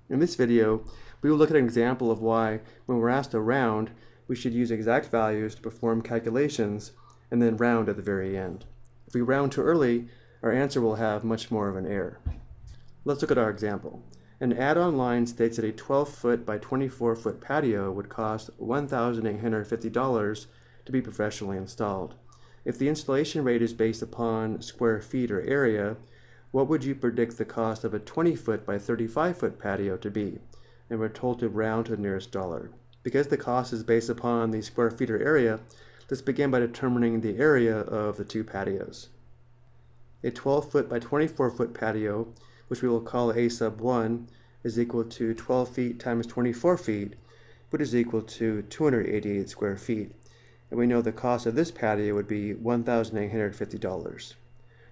In this video, we will look at an example of why, when we're asked to round, we should use exact values to perform calculations and then round at the very end. If we round too early, our answer will have much more of an error. Let's look at our example. An ad online states that a 12-foot by 24-foot patio would cost $1,850 to be professionally installed. If the installation rate is based upon square feet or area, what would you predict the cost of a 20-foot by 35-foot patio to be? And we're told to round to the nearest dollar. Because the cost is based upon the square feet or area, let's begin by determining the area of the two patios. A 12-foot by 24-foot patio, which we will call A sub 1, is equal to 12 feet times 24 feet, which is equal to 288 square feet. And we know the cost of this patio would be $1,850.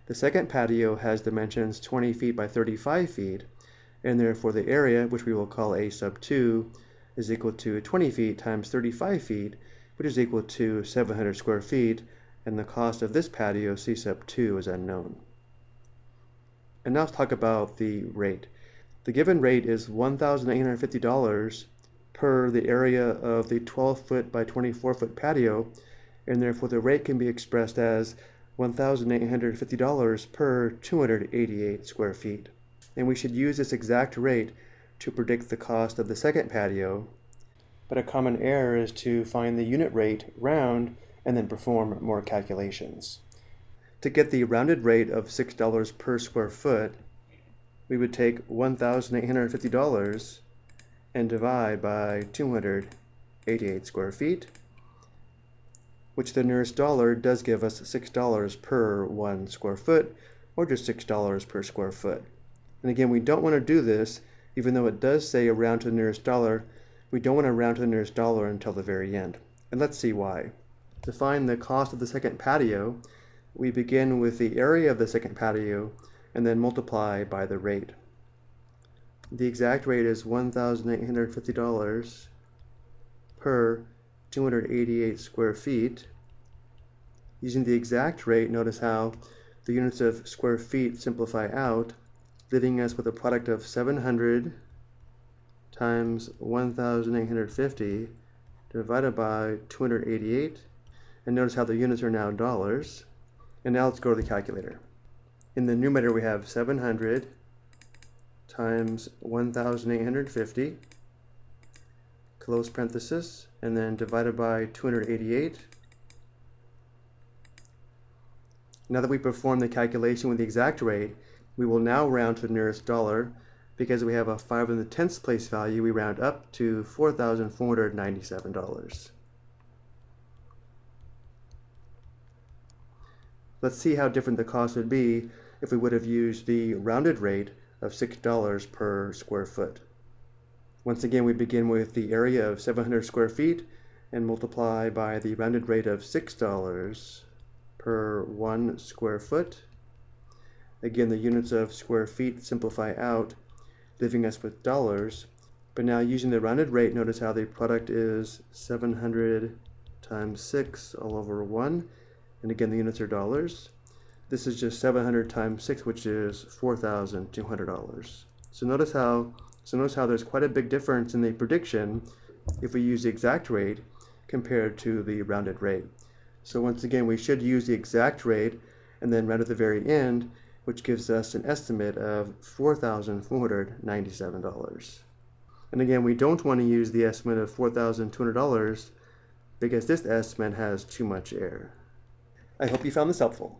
The second patio has dimensions 20 feet by 35 feet, and therefore the area, which we will call A sub 2, is equal to 20 feet times 35 feet, which is equal to 700 square feet, and the cost of this patio, C sub 2, is unknown. And now let's talk about the rate. The given rate is $1,850 per the area of the 12-foot by 24-foot patio, and therefore the rate can be expressed as $1,850 per 288 square feet. And we should use this exact rate to predict the cost of the second patio, but a common error is to find the unit rate, round, and then perform more calculations. To get the rounded rate of $6 per square foot, we would take $1,850 and divide by 288 square feet, which the nearest dollar does give us $6 per 1 square foot, or just $6 per square foot. And again, we don't want to do this, even though it does say round to the nearest dollar, we don't want to round to the nearest dollar until the very end. And let's see why. To find the cost of the second patio, we begin with the area of the second patio and then multiply by the rate. The exact rate is $1,850 per 288 square feet. Using the exact rate, notice how the units of square feet simplify out, leaving us with a product of 700 times 1,850 divided by 288. And notice how the units are now dollars. And now let's go to the calculator. In the numerator we have 700 times 1,850, close parenthesis, and then divided by 288. Now that we perform the calculation with the exact rate, we will now round to the nearest dollar. Because we have a 5 in the 10th place value, we round up to $4,497. Let's see how different the cost would be if we would have used the rounded rate of $6 per square foot. Once again, we begin with the area of 700 square feet and multiply by the rounded rate of $6 per 1 square foot. Again, the units of square feet simplify out, leaving us with dollars. But now using the rounded rate, notice how the product is 700 times 6 all over 1. And again, the units are dollars. This is just 700 times 6, which is $4,200. So notice how there's quite a big difference in the prediction if we use the exact rate compared to the rounded rate. So once again, we should use the exact rate and then round at the very end, which gives us an estimate of $4,497. And again, we don't want to use the estimate of $4,200 because this estimate has too much error. I hope you found this helpful.